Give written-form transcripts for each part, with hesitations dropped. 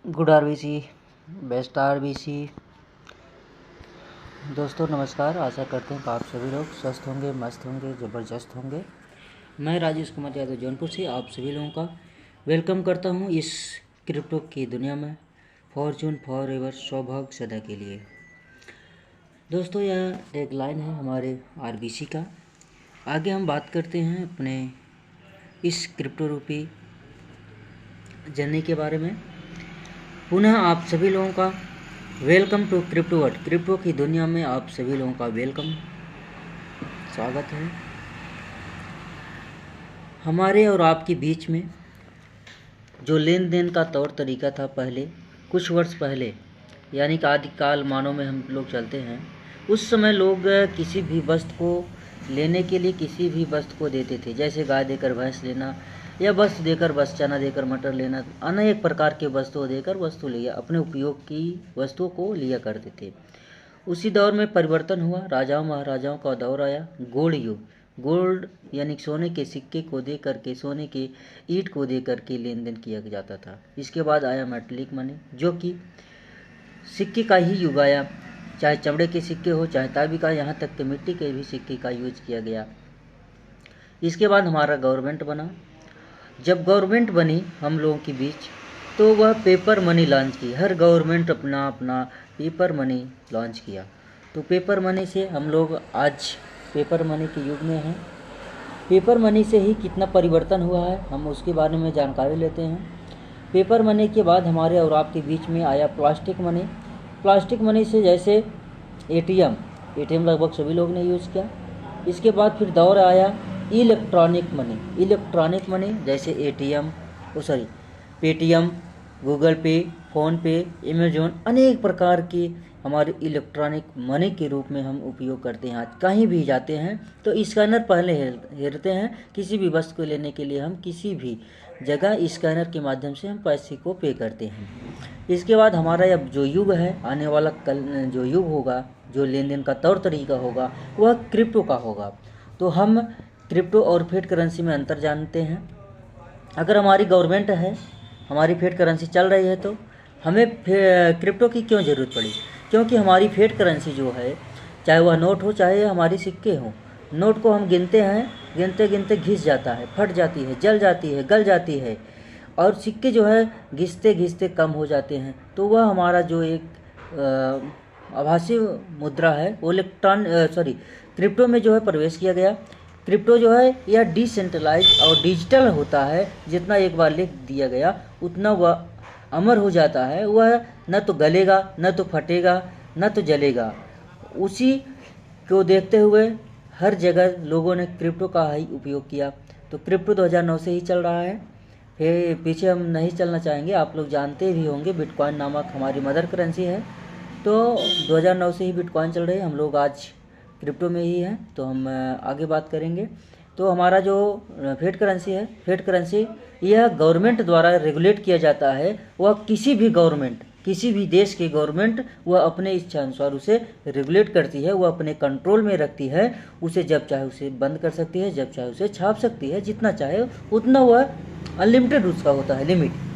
Good RBC, best RBC. दोस्तों नमस्कार। आशा करते हैं कि आप सभी लोग स्वस्थ होंगे, मस्त होंगे, ज़बरदस्त होंगे। मैं राजेश कुमार यादव जौनपुर से आप सभी लोगों का वेलकम करता हूं इस क्रिप्टो की दुनिया में। फॉर्चून फॉर एवर, सौभाग्य सदा के लिए। दोस्तों यह एक लाइन है हमारे आरबीसी का। आगे हम बात करते हैं अपने इस क्रिप्टो रूपी जर्नी के बारे में। पुनः आप सभी लोगों का welcome to crypto world. Crypto की दुनिया में आप सभी लोगों का वेलकम, स्वागत है। हमारे और आपके बीच में जो लेन देन का तौर तरीका था पहले, कुछ वर्ष पहले, यानी कि आदिकाल मानव में हम लोग चलते हैं, उस समय लोग किसी भी वस्तु को लेने के लिए किसी भी वस्तु को देते थे। जैसे गाय देकर भैंस लेना, या वस्तु देकर बस चना देकर मटर लेना, अनेक प्रकार के वस्तुओं देकर वस्तु लिया, अपने उपयोग की वस्तुओं को लिया करते थे। उसी दौर में परिवर्तन हुआ, राजाओं महाराजाओं का दौर आया, गोल्ड युग। गोल्ड यानी सोने के सिक्के को दे करके, सोने के ईंट को दे करके लेन देन किया जाता था। इसके बाद आया मेटलिक मनी, जो कि सिक्के का ही युग आया। चाहे चमड़े के सिक्के हो, चाहे तांबे का, यहाँ तक कि मिट्टी के भी सिक्के का यूज किया गया। इसके बाद हमारा गवर्नमेंट बना। जब गवर्नमेंट बनी हम लोगों के बीच, तो वह पेपर मनी लॉन्च की। हर गवर्नमेंट अपना अपना पेपर मनी लॉन्च किया। तो पेपर मनी से हम लोग आज पेपर मनी के युग में हैं। पेपर मनी से ही कितना परिवर्तन हुआ है हम उसके बारे में जानकारी लेते हैं। पेपर मनी के बाद हमारे और आपके बीच में आया प्लास्टिक मनी। प्लास्टिक मनी से जैसे एटीएम लगभग सभी लोग ने यूज़ किया। इसके बाद फिर दौर आया इलेक्ट्रॉनिक मनी, जैसे पेटीएम, गूगल पे, फ़ोन पे, अमेजोन, अनेक प्रकार के हमारे इलेक्ट्रॉनिक मनी के रूप में हम उपयोग करते हैं। आज कहीं भी जाते हैं तो स्कैनर पहले हेरते हैं। किसी भी वस्तु को लेने के लिए हम किसी भी जगह स्कैनर के माध्यम से हम पैसे को पे करते हैं। इसके बाद हमारा अब जो युग है, आने वाला कल जो युग होगा, जो लेन देन का तौर तरीका होगा, वह क्रिप्टो का होगा। तो हम क्रिप्टो और फिएट करेंसी में अंतर जानते हैं। अगर हमारी गवर्नमेंट है, हमारी फिएट करेंसी चल रही है, तो हमें क्रिप्टो की क्यों ज़रूरत पड़ी? क्योंकि हमारी फिएट करेंसी जो है, चाहे वह नोट हो चाहे हमारी सिक्के हों, नोट को हम गिनते हैं, गिनते गिनते घिस जाता है, फट जाती है, जल जाती है, गल जाती है, और सिक्के जो है घिसते घिसते कम हो जाते हैं। तो वह हमारा जो एक आभासी मुद्रा है वो क्रिप्टो में जो है प्रवेश किया गया। क्रिप्टो जो है यह डिसेंट्रलाइज और डिजिटल होता है। जितना एक बार लिख दिया गया उतना वह अमर हो जाता है। वह न तो गलेगा, न तो फटेगा, न तो जलेगा। उसी को देखते हुए हर जगह लोगों ने क्रिप्टो का ही उपयोग किया। तो क्रिप्टो 2009 से ही चल रहा है। फिर पीछे हम नहीं चलना चाहेंगे। आप लोग जानते भी होंगे बिटकॉइन नामक हमारी मदर करेंसी है। तो 2009 से ही बिटकॉइन चल रही है। हम लोग आज क्रिप्टो में ही हैं, तो हम आगे बात करेंगे। तो हमारा जो फिएट करेंसी है, फिएट करेंसी यह गवर्नमेंट द्वारा रेगुलेट किया जाता है। वह किसी भी देश की गवर्नमेंट वह अपने इच्छा अनुसार उसे रेगुलेट करती है, वह अपने कंट्रोल में रखती है। उसे जब चाहे उसे बंद कर सकती है, जब चाहे उसे छाप सकती है, जितना चाहे उतना वह अनलिमिटेड उसका होता है लिमिट।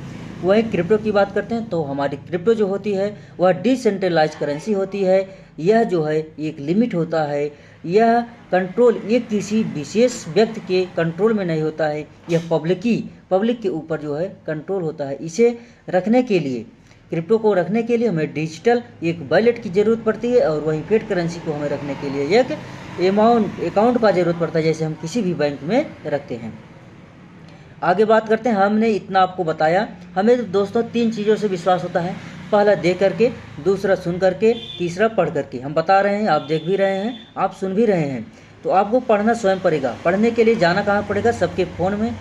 वही क्रिप्टो की बात करते हैं, तो हमारी क्रिप्टो जो होती है वह डिसेंट्रलाइज करेंसी होती है। यह जो है एक लिमिट होता है। यह कंट्रोल ये किसी विशेष व्यक्ति के कंट्रोल में नहीं होता है। यह पब्लिक के ऊपर जो है कंट्रोल होता है। इसे रखने के लिए, क्रिप्टो को रखने के लिए हमें डिजिटल एक वॉलेट की ज़रूरत पड़ती है, और वहीं फिएट करेंसी को हमें रखने के लिए एक अकाउंट का ज़रूरत पड़ता है, जैसे हम किसी भी बैंक में रखते हैं। आगे बात करते हैं। हमने इतना आपको बताया। हमें दोस्तों 3 चीज़ों से विश्वास होता है। पहला देख करके, दूसरा सुन करके, तीसरा पढ़ करके। हम बता रहे हैं, आप देख भी रहे हैं, आप सुन भी रहे हैं। तो आपको पढ़ना स्वयं पड़ेगा। पढ़ने के लिए जाना कहाँ पड़ेगा? सबके फ़ोन में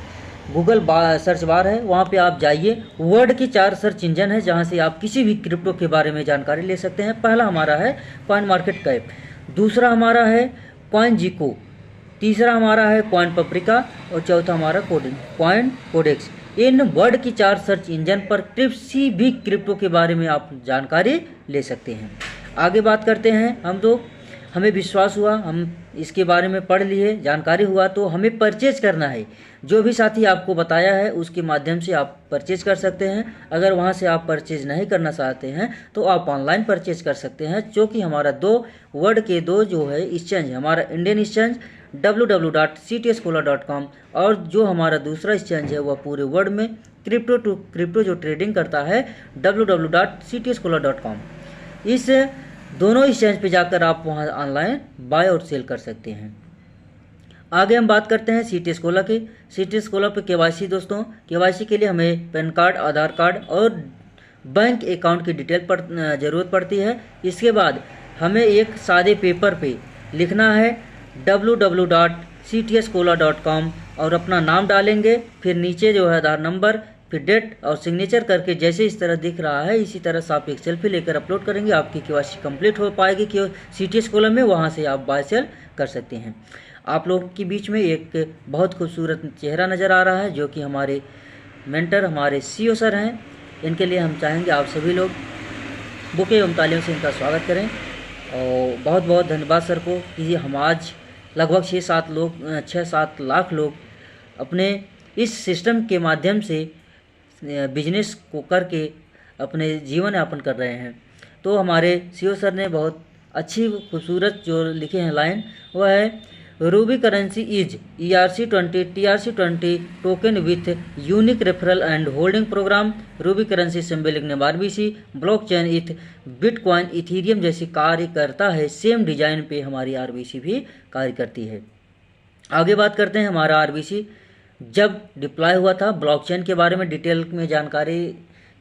गूगल सर्च बार है, वहाँ पे आप जाइए। वर्ड की 4 सर्च इंजन है, जहाँ से आप किसी भी क्रिप्टो के बारे में जानकारी ले सकते हैं। पहला हमारा है कॉइन मार्केट कैप, दूसरा हमारा है कॉइन जीको, तीसरा हमारा है कॉइन पप्रिका, और चौथा हमारा कॉइन कोडेक्स। इन वर्ड की 4 सर्च इंजन पर किसी भी क्रिप्टो के बारे में आप जानकारी ले सकते हैं। आगे बात करते हैं। हमें विश्वास हुआ, हम इसके बारे में पढ़ लिए, जानकारी हुआ, तो हमें परचेज करना है। जो भी साथी आपको बताया है उसके माध्यम से आप परचेज कर सकते हैं। अगर वहां से आप परचेज नहीं करना चाहते हैं तो आप ऑनलाइन परचेज कर सकते हैं, जो कि हमारा दो वर्ड के दो जो है एक्सचेंज, हमारा इंडियन एक्सचेंज www.ctscholar.com और जो हमारा दूसरा एक्सचेंज है वह पूरे वर्ल्ड में क्रिप्टो टू क्रिप्टो जो ट्रेडिंग करता है www.ctscholar.com। इस दोनों एक्सचेंज पे जाकर आप वहां ऑनलाइन बाय और सेल कर सकते हैं। आगे हम बात करते हैं सीटी स्कॉलर की। सीटी स्कॉलर पे केवाईसी दोस्तों, केवाईसी के लिए हमें पैन कार्ड, आधार कार्ड और बैंक अकाउंट की डिटेल ज़रूरत पड़ती है। इसके बाद हमें एक सादे पेपर पे लिखना है www.ctscholar.com और अपना नाम डालेंगे, फिर नीचे जो है आधार नंबर, फिर डेट और सिग्नेचर करके जैसे इस तरह दिख रहा है इसी तरह से आप एक सेल्फी लेकर अपलोड करेंगे, आपकी केवाईसी कंप्लीट हो पाएगी कि सीटी स्कॉलर में, वहां से आप बाय सेल कर सकते हैं। आप लोगों के बीच में एक बहुत खूबसूरत चेहरा नज़र आ रहा है जो कि हमारे मेंटर, हमारे सीईओ सर हैं। इनके लिए हम चाहेंगे आप सभी लोग बुके एवं तालियों से इनका स्वागत करें और बहुत बहुत धन्यवाद सर को कि हम आज लगभग 6-7 लाख लोग अपने इस सिस्टम के माध्यम से बिजनेस को करके अपने जीवन यापन कर रहे हैं। तो हमारे सीईओ सर ने बहुत अच्छी खूबसूरत जो लिखे हैं लाइन, वह है Ruby currency is ERC20 TRC20 token with unique referral and holding program. Ruby currency symbolic name RBC blockchain इथ बिटकॉइन इथीरियम जैसी कार्य करता है, सेम डिजाइन पे हमारी RBC भी कार्य करती है। आगे बात करते हैं हमारा RBC जब डिप्लॉय हुआ था। ब्लॉकचेन के बारे में डिटेल में जानकारी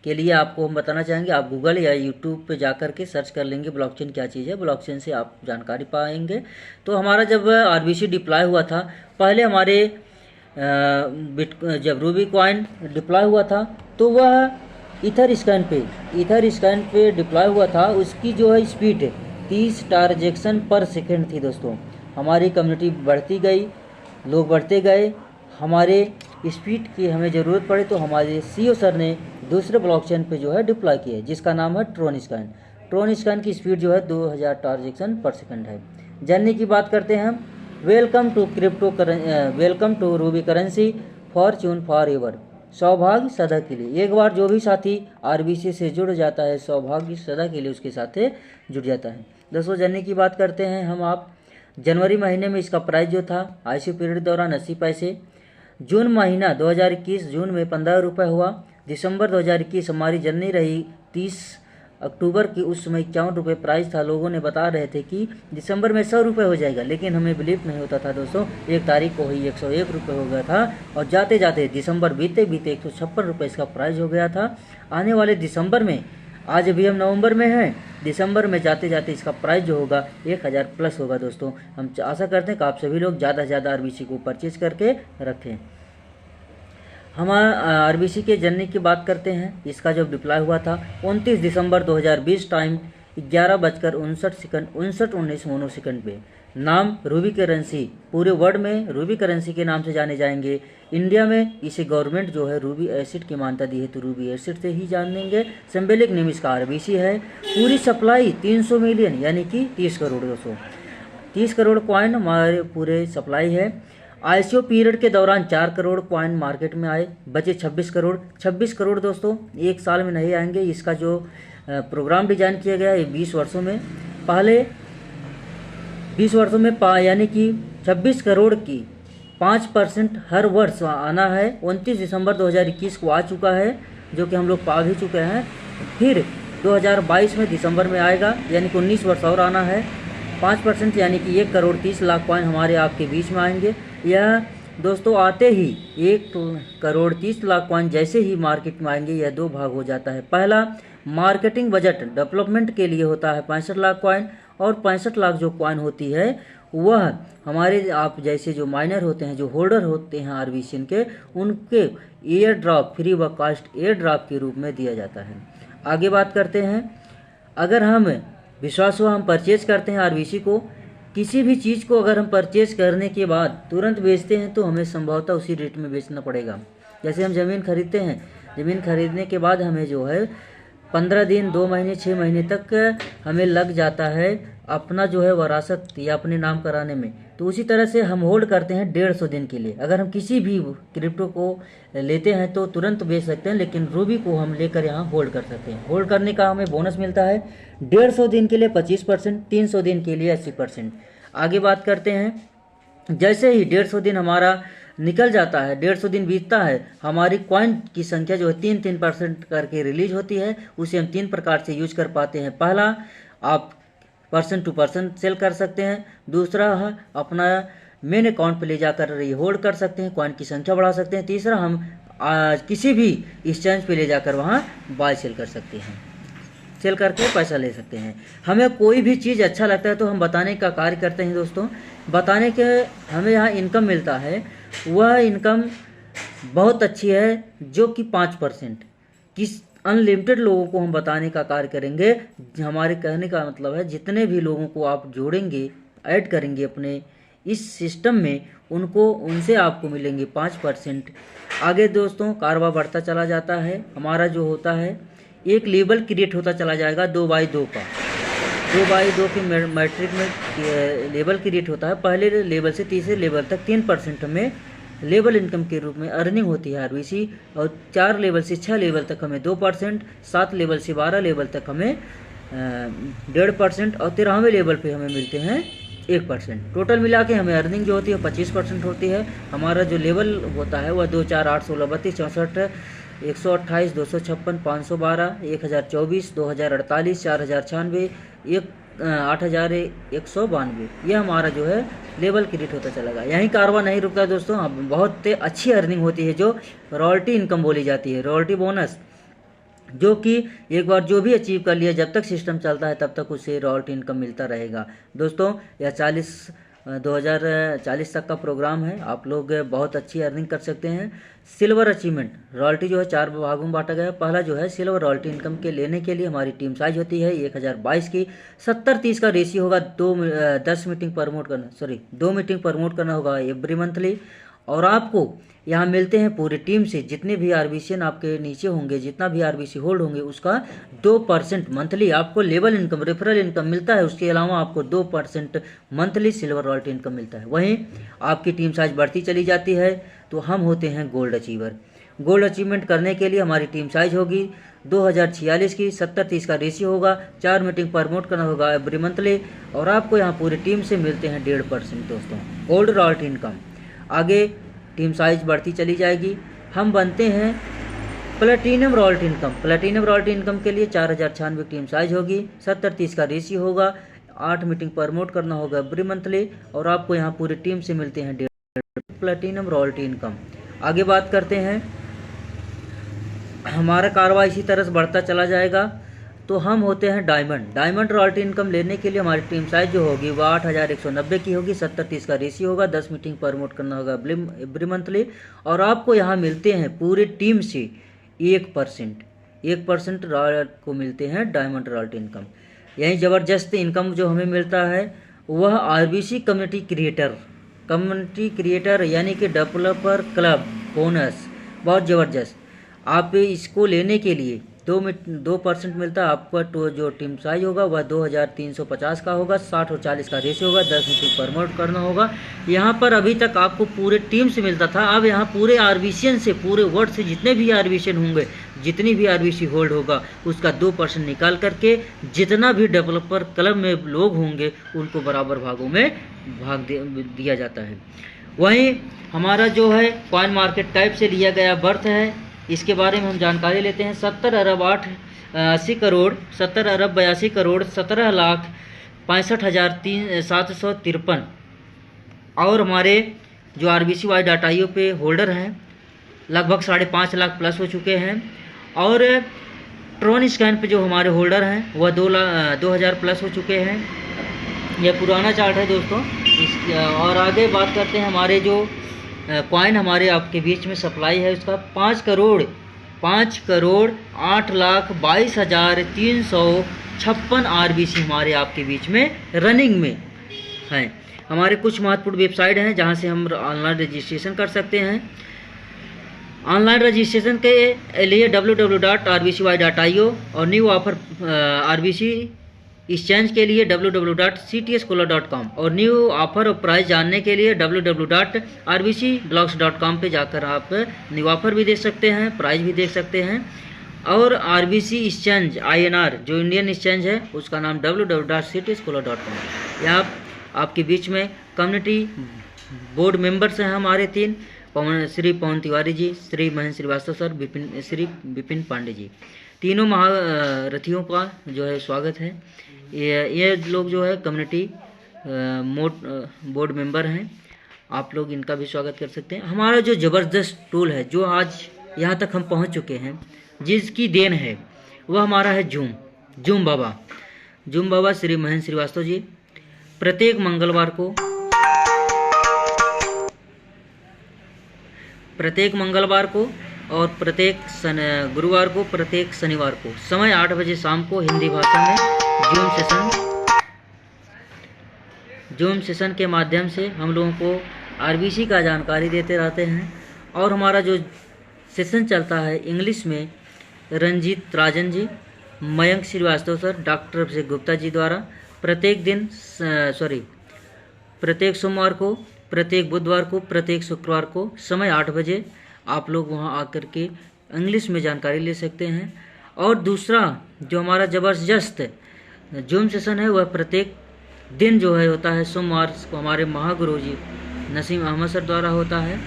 के लिए आपको हम बताना चाहेंगे, आप गूगल या यूट्यूब पे जाकर के सर्च कर लेंगे ब्लॉकचेन क्या चीज़ है, ब्लॉकचेन से आप जानकारी पाएंगे। तो हमारा जब RBC डिप्लॉय हुआ था, पहले हमारे जब रूबी कॉइन डिप्लॉय हुआ था तो वह ईथर स्कैन पे डिप्लॉय हुआ था। उसकी जो है स्पीड 30 ट्रांजैक्शन पर सेकेंड थी दोस्तों। हमारी कम्युनिटी बढ़ती गई, लोग बढ़ते गए, हमारे स्पीड की हमें ज़रूरत पड़ी तो हमारे सीईओ सर ने दूसरे ब्लॉकचेन पे जो है डिप्लॉय किया है जिसका नाम है ट्रोन स्कैन। ट्रोन स्कैन की स्पीड जो है 2000 ट्रांजैक्शन पर सेकंड है। जानने की बात करते हैं हम। Welcome to Ruby currency, fortune forever, सौभाग्य सदा के लिए। एक बार जो भी साथी RBC से जुड़ जाता है सौभाग्य सदा के लिए उसके साथ जुड़ जाता है। दोस्तों जानने की बात करते हैं हम आप। जनवरी महीने में इसका प्राइस जो था ICO पीरियड के दौरान 80 पैसे, जून महीना 2021 जून में 15 रुपये हुआ, दिसंबर 2021 हमारी जर्नी रही 30 अक्टूबर की, उस समय 51 रुपये प्राइस था। लोगों ने बता रहे थे कि दिसंबर में 100 रुपये हो जाएगा, लेकिन हमें बिलीव नहीं होता था दोस्तों। 1 तारीख को ही 101 रुपये हो गया था और जाते जाते दिसंबर बीते 156 रुपये इसका प्राइस हो गया था। आने वाले दिसंबर में, आज अभी हम नवंबर में हैं, दिसंबर में जाते जाते इसका प्राइस जो होगा 1000 प्लस होगा दोस्तों। हम आशा करते हैं कि आप सभी लोग ज़्यादा से ज़्यादा RBC को परचेज करके रखें। हम RBC के जर्नी की बात करते हैं। इसका जब डिप्लॉय हुआ था 29 दिसंबर 2020 टाइम 11:59 मोनो सेकंड पे। नाम रूबी करेंसी, पूरे वर्ल्ड में रूबी करेंसी के नाम से जाने जाएंगे। इंडिया में इसे गवर्नमेंट जो है रूबी एसिड की मान्यता दी है तो रूबी एसिड से ही जानेंगे। सिंबलिक नेम इसका RBC है। पूरी सप्लाई 300 मिलियन यानी कि 30 करोड़ दोस्तों, 30 करोड़ कॉइन हमारे पूरे सप्लाई है। ICO पीरियड के दौरान 4 करोड़ कॉइन मार्केट में आए, बचे 26 करोड़ दोस्तों एक साल में नहीं आएंगे। इसका जो प्रोग्राम डिजाइन किया गया है 20 वर्षों में, पहले 20 वर्षों में यानी कि 26 करोड़ की 5% हर वर्ष आना है। 29 दिसंबर 2021 को आ चुका है जो कि हम लोग पा भी चुके हैं। फिर 2022 में दिसंबर में आएगा यानी कि 19 वर्ष और आना है। 5% यानी कि 1 करोड़ 30 लाख कॉइन हमारे आपके बीच में आएंगे। यह दोस्तों आते ही 1 करोड़ 30 लाख कॉइन जैसे ही मार्केट में आएंगे यह 2 भाग हो जाता है। पहला मार्केटिंग बजट डेवलपमेंट के लिए होता है 65 लाख कॉइन, और 65 लाख जो कॉइन होती है वह हमारे आप जैसे जो माइनर होते हैं, जो होल्डर होते हैं RBC के, उनके एयर ड्रॉप, फ्री व कास्ट एयर ड्रॉप के रूप में दिया जाता है। आगे बात करते हैं। अगर हम विश्वास हुआ हम परचेज करते हैं RBC को, किसी भी चीज़ को अगर हम परचेज करने के बाद तुरंत बेचते हैं तो हमें संभवतः उसी रेट में बेचना पड़ेगा। जैसे हम ज़मीन खरीदते हैं, ज़मीन खरीदने के बाद हमें जो है 15 दिन, 2 महीने, 6 महीने तक हमें लग जाता है अपना जो है वरासत या अपने नाम कराने में, तो उसी तरह से हम होल्ड करते हैं 150 दिन के लिए। अगर हम किसी भी क्रिप्टो को लेते हैं तो तुरंत बेच सकते हैं, लेकिन रूबी को हम लेकर यहाँ होल्ड कर सकते हैं। होल्ड करने का हमें बोनस मिलता है 150 दिन के लिए 25%, 300 दिन के लिए 80%। आगे बात करते हैं, जैसे ही 150 दिन हमारा निकल जाता है, 150 दिन बीतता है, हमारी कॉइन की संख्या जो है 3% करके रिलीज होती है। उसे हम 3 प्रकार से यूज कर पाते हैं। पहला, आप पर्सन टू पर्सन सेल कर सकते हैं। दूसरा, अपना मेन अकाउंट पे ले जाकर ये होल्ड कर सकते हैं, कॉइन की संख्या बढ़ा सकते हैं। तीसरा, हम किसी भी एक्सचेंज पे ले जाकर वहाँ बाय सेल कर सकते हैं, सेल करके पैसा ले सकते हैं। हमें कोई भी चीज़ अच्छा लगता है तो हम बताने का कार्य करते हैं दोस्तों। बताने के हमें यहाँ इनकम मिलता है, वह इनकम बहुत अच्छी है, जो कि 5%। किस अनलिमिटेड लोगों को हम बताने का कार्य करेंगे। हमारे कहने का मतलब है, जितने भी लोगों को आप जोड़ेंगे, ऐड करेंगे अपने इस सिस्टम में, उनसे आपको मिलेंगे 5%। आगे दोस्तों कारोबार बढ़ता चला जाता है। हमारा जो होता है, एक लेवल क्रिएट होता चला जाएगा 2x2 का। 2x2 के मैट्रिक में लेवल क्रिएट होता है। पहले लेवल से तीसरे लेवल तक 3% में लेवल इनकम के रूप में अर्निंग होती है आरबीसी, और 4 लेवल से 6 लेवल तक हमें 2%, 7 लेवल से 12 लेवल तक हमें 1.5%, और 13वें लेवल पे हमें मिलते हैं 1%। टोटल मिला के हमें अर्निंग जो होती है 25% होती है। हमारा जो लेवल होता है वह 2, 4, 8, 16, 32, 64, 128, 256, 512, 1024, 2048, 4096, 8192। ये हमारा जो है लेवल क्रिएट होता चलेगा। यहीं कारोबार नहीं रुकता दोस्तों, अब बहुत अच्छी अर्निंग होती है जो रॉयल्टी इनकम बोली जाती है, रॉयल्टी बोनस, जो कि एक बार जो भी अचीव कर लिया, जब तक सिस्टम चलता है तब तक उसे रॉयल्टी इनकम मिलता रहेगा। दोस्तों यह 2040 तक का प्रोग्राम है, आप लोग बहुत अच्छी अर्निंग कर सकते हैं। सिल्वर अचीवमेंट रॉयल्टी जो है 4 भागों में बांटा गया है। पहला जो है सिल्वर रॉयल्टी इनकम के लेने के लिए हमारी टीम साइज होती है 1022 की। 70-30 का रेशियो होगा, 2 मीटिंग प्रमोट करना होगा एवरी मंथली। और आपको यहाँ मिलते हैं पूरी टीम से जितने भी आरबीसीएन आपके नीचे होंगे, जितना भी आरबीसी होल्ड होंगे, उसका 2% मंथली आपको लेवल इनकम, रेफरल इनकम मिलता है। उसके अलावा आपको 2% मंथली सिल्वर रॉयल्टी इनकम मिलता है। वहीं आपकी टीम साइज बढ़ती चली जाती है तो हम होते हैं गोल्ड अचीवर। गोल्ड अचीवमेंट करने के लिए हमारी टीम साइज होगी 2046 की, 70-30 का रेशियो होगा, 4 मीटिंग प्रमोट करना होगा एवरी मंथली, और आपको यहाँ पूरी टीम से मिलते हैं 1.5% दोस्तों गोल्ड रॉयल्टी इनकम। आगे टीम साइज बढ़ती चली जाएगी, हम बनते हैं platinum royalty income. Platinum royalty income के लिए 4096 टीम साइज होगी, 70-30 का रेशियो होगा, 8 मीटिंग प्रमोट करना होगा एवरी मंथली, और आपको यहाँ पूरी टीम से मिलते हैं प्लेटिनम रॉयल्टी इनकम। आगे बात करते हैं, हमारा कारोबार इसी तरह से बढ़ता चला जाएगा तो हम होते हैं डायमंड। डायमंड रॉयल्टी इनकम लेने के लिए हमारी टीम साइज जो होगी वह 8190 की होगी, 70-30 का रेशियो होगा, 10 मीटिंग प्रमोट करना होगा एवरी मंथली, और आपको यहाँ मिलते हैं पूरी टीम से 1% को मिलते हैं डायमंड रॉयल्टी इनकम। यही ज़बरदस्त इनकम जो हमें मिलता है वह आरबीसी कम्युनिटी क्रिएटर यानी कि डेवलपर क्लब बोनस, बहुत ज़बरदस्त। आप इसको लेने के लिए 2% मिलता है आपका। तो जो टीम साइज होगा वह 2350 का होगा, 60 और 40 का रेशियो होगा, 10 मीटिंग प्रमोट करना होगा। यहाँ पर अभी तक आपको पूरे टीम से मिलता था, अब यहाँ पूरे आरबीसीएन से, पूरे वर्ल्ड से जितने भी आरबीसीएन होंगे, जितनी भी आरबीसी होल्ड होगा उसका 2% निकाल करके जितना भी डेवलपर क्लब में लोग होंगे उनको बराबर भागों में भाग दिया जाता है। वहीं हमारा जो है कॉइन मार्केट टाइप से लिया गया बर्थ है, इसके बारे में हम जानकारी लेते हैं। 70 अरब 80 करोड़ 70 अरब 82 करोड़ 17,65,753, और हमारे जो आरबीसी वाई डाटाइयो पे होल्डर हैं लगभग 5.5 लाख प्लस हो चुके हैं, और ट्रॉन स्कैन पे जो हमारे होल्डर हैं वह 2,000 प्लस हो चुके हैं। यह पुराना चार्ट है दोस्तों। और आगे बात करते हैं, हमारे जो कॉइन हमारे आपके बीच में सप्लाई है उसका 5 करोड़ 8,22,356 आरबीसी हमारे आपके बीच में रनिंग में हैं। हमारे कुछ महत्वपूर्ण वेबसाइट हैं जहां से हम ऑनलाइन रजिस्ट्रेशन कर सकते हैं। ऑनलाइन रजिस्ट्रेशन के लिए www.rbcy.io और न्यू ऑफर RBC एक्सचेंज के लिए www.ctskola.com और न्यू ऑफर और प्राइस जानने के लिए www.rbcblogs.com पे जाकर आप न्यू ऑफर भी देख सकते हैं, प्राइस भी देख सकते हैं। और RBC एक्सचेंज INR जो इंडियन एक्सचेंज है उसका नाम www.ctskola.com। यहाँ आपके बीच में कम्युनिटी बोर्ड मेंबर्स हैं हमारे 3, श्री पवन तिवारी जी, श्री महेंद्र श्रीवास्तव सर, श्री विपिन पांडे जी। तीनों महारथियों का जो है स्वागत है। ये लोग जो है कम्युनिटी बोर्ड मेंबर हैं, आप लोग इनका भी स्वागत कर सकते हैं। हमारा जो ज़बरदस्त टूल है जो आज यहाँ तक हम पहुँच चुके हैं, जिसकी देन है वह हमारा है जूम बाबा श्री महेंद्र श्रीवास्तव जी। प्रत्येक मंगलवार को और प्रत्येक गुरुवार को, प्रत्येक शनिवार को समय 8 बजे शाम को हिंदी भाषा में जूम सेशन के माध्यम से हम लोगों को RBC का जानकारी देते रहते हैं। और हमारा जो सेशन चलता है इंग्लिश में रंजीत राजन जी, मयंक श्रीवास्तव सर, डॉक्टर अभिषेक गुप्ता जी द्वारा प्रत्येक सोमवार को, प्रत्येक बुधवार को, प्रत्येक शुक्रवार को समय 8 बजे आप लोग वहां आकर के इंग्लिश में जानकारी ले सकते हैं। और दूसरा जो हमारा ज़बरदस्त जूम सेशन है वह प्रत्येक दिन जो है होता है सोमवार को हमारे महागुरु जी नसीम अहमद सर द्वारा होता है।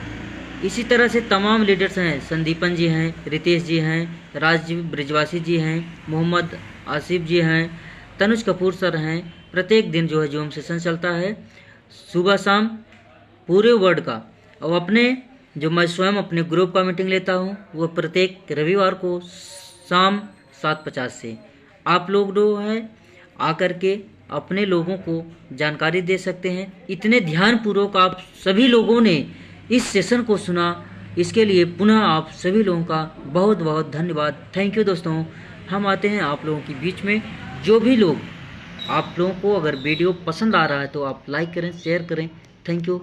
इसी तरह से तमाम लीडर्स हैं, संदीपन जी हैं, रितेश जी हैं, राजजीव ब्रिजवासी जी हैं, मोहम्मद आसिफ जी हैं, तनुज कपूर सर हैं। प्रत्येक दिन जो है जूम सेशन चलता है सुबह शाम पूरे वर्ल्ड का। और जो मैं स्वयं अपने ग्रुप का मीटिंग लेता हूँ वो प्रत्येक रविवार को शाम 7:50 से। आप लोग जो है आकर के अपने लोगों को जानकारी दे सकते हैं। इतने ध्यानपूर्वक आप सभी लोगों ने इस सेशन को सुना, इसके लिए पुनः आप सभी लोगों का बहुत बहुत धन्यवाद। थैंक यू दोस्तों। हम आते हैं आप लोगों के बीच में। जो भी लोग आप लोगों को अगर वीडियो पसंद आ रहा है तो आप लाइक करें, शेयर करें। Thank you.